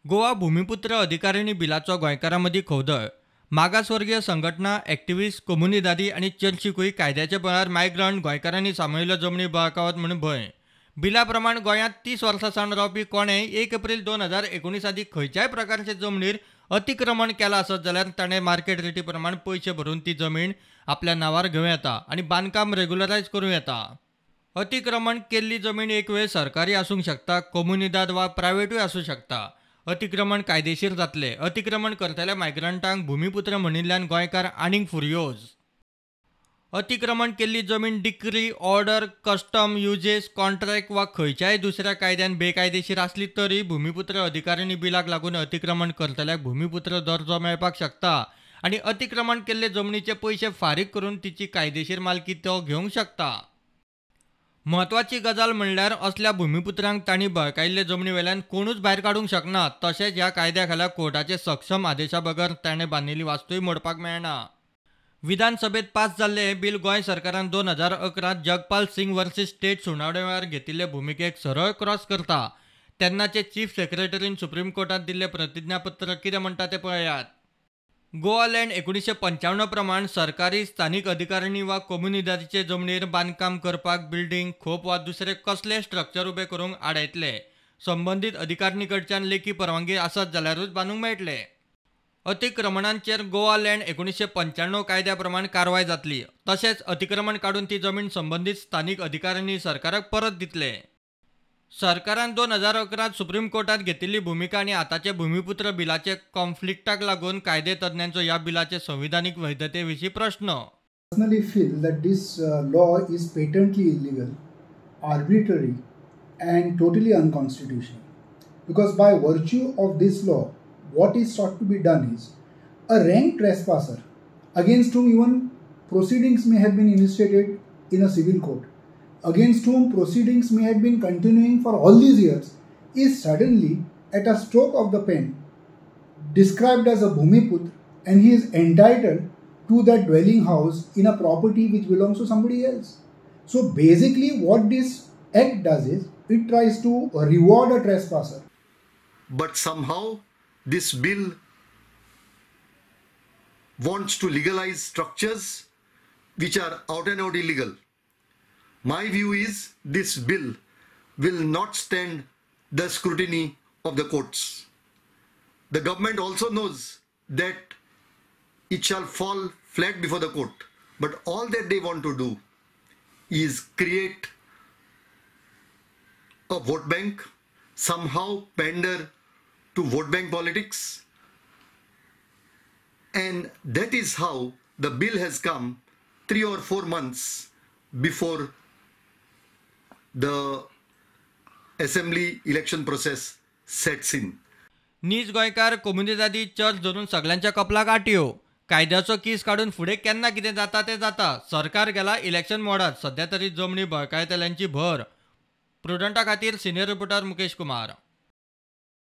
गोवा भूमिपुत्र अधिकारिणी बिलाचो गोंयकारांमदीं खवदळ. मागासवर्गीय संघटना, एक्टिव्हिस्ट, कोमुनिदादी आणि चर्चीकूय कायद्याच्या बळार मायग्रंट गोंयकारांनी सांबाळिल्ल्यो जमनी बळकावत म्हूण भंय. बिला प्रमाण गोंयांत 30 वर्सां सावन रावपी कोणेय 1 एप्रिल 2019 आदी खंयच्याय प्रकारचे जमनीर अतिक्रमण केलां आसत जाल्यार ताणें मार्केट रेटी प्रमाण पयशे भरून ती जमीन आपल्या नांवार घेवं येता आनी बांदकाम रेग्युलरायज करूं येता. अतिक्रमण केल्ली जमीन एक वेळ सरकारी आसूंक शकता, कोमुनिदाद वा प्रायव्हेटूय आसूं शकता. अतिक्रमण कायदेशीर जातले. अतिक्रमण करतल्या मायग्रंटांक भूमिपुत्र म्हणिल्ल्यान गोंयकार आनीक फुर्योज. अतिक्रमण केल्ली जमीन decree, order, custom, uses, contract वा खंयच्याय दुसऱ्या कायद्यान बेकायदेशीर आसली तरी भूमिपुत्र अधिकारिणी बिलाक लागून अतिक्रमण करतल्याक भूमिपुत्र दर्जो मेळपाक शकता आनी अतिक्रमण केल्ले जमनीचे पयशे फारीक करून तिची कायदेशीर मालकी तो घेवंक शकता. म्हत्वाची गजाल म्हणल्यार असल्या भूमिपुत्रांक तांणी बळकायिल्ले जमनी वेल्यान कोणूच भायर काडूंक शकना. तशेंच ह्या कायद्या खाला कोर्टाचे सक्षम आदेशा बगर ताणें बांदिल्ली वास्तूय मोडपाक मेळना. विधानसभेत पास जाल्ले हे बिल गोंय सरकारान 2011 जगपाल सिंग वर्सीस स्टेट सुनावणे वेळार घेतिल्ले भुमिकेक सरळ क्रॉस करता. तेन्नाचे चीफ सेक्रेटरीन सुप्रीम कोर्टात दिल्ले प्रतिज्ञापत्र कितें म्हणटा तें पळयात. गोवा लँड 1995 प्रमाण सरकारी, स्थानीक अधिकारिणी वा कोमुनिदादीचे जमनीर बांदकाम करपाक बिल्डींग, खोप वा दुसरे कसले स्ट्रक्चर उबे करूंक आडयतले. संबंधीत अधिकारिणी कडच्यान लेखी परवानगी आसत जाल्यारूच बांदूंक मेळटले. अतिक्रमणांचेर गोवा लँड 1995 कायद्या प्रमाण कारवाय जातली. तशेंच अतिक्रमण काडून ती जमीन संबंधीत स्थानीक अधिकाऱ्यांनी सरकाराक परत दितले. सरकारान 2011 सुप्रीम कोर्टात घेतिल्ली भूमिका आनी आतांचे भूमिपुत्र बिलाचे कॉन्फ्लिक्टाक लागून कायदे तज्ञांचो ह्या बिलाचे संविधानीक वैधते विशीं प्रश्न. Personally feel that this law is patently illegal, arbitrary and totally unconstitutional. Because by virtue of this law, what is sought to be done is a rank trespasser against whom even proceedings may have been initiated in a civil court, against whom proceedings may have been continuing for all these years, is suddenly at a stroke of the pen described as a bhumiputra, and he is entitled to that dwelling house in a property which belongs to somebody else. So basically what this act does is it tries to reward a trespasser. But somehow this bill wants to legalize structures which are out and out illegal. My view is this bill will not stand the scrutiny of the courts. The government also knows that it shall fall flat before the court. But all that they want to do is create a vote bank, somehow pander to vote bank politics. And that is how the bill has come 3 or 4 months before the assembly election process sets in. नीज गोंयकार, कोमुनिदादी, church धरून सगळ्यांच्या कपलाक आटयो. कायद्याचो कीस काडून फुडें केन्ना कितें जाता तें जाता. सरकार गेला इलेक्शन मोडात. सध्या तरी जमनी बळकायतल्यांची भर. प्रुडंटा खातीर सिनियर रिपोर्टर मुकेश कुमार.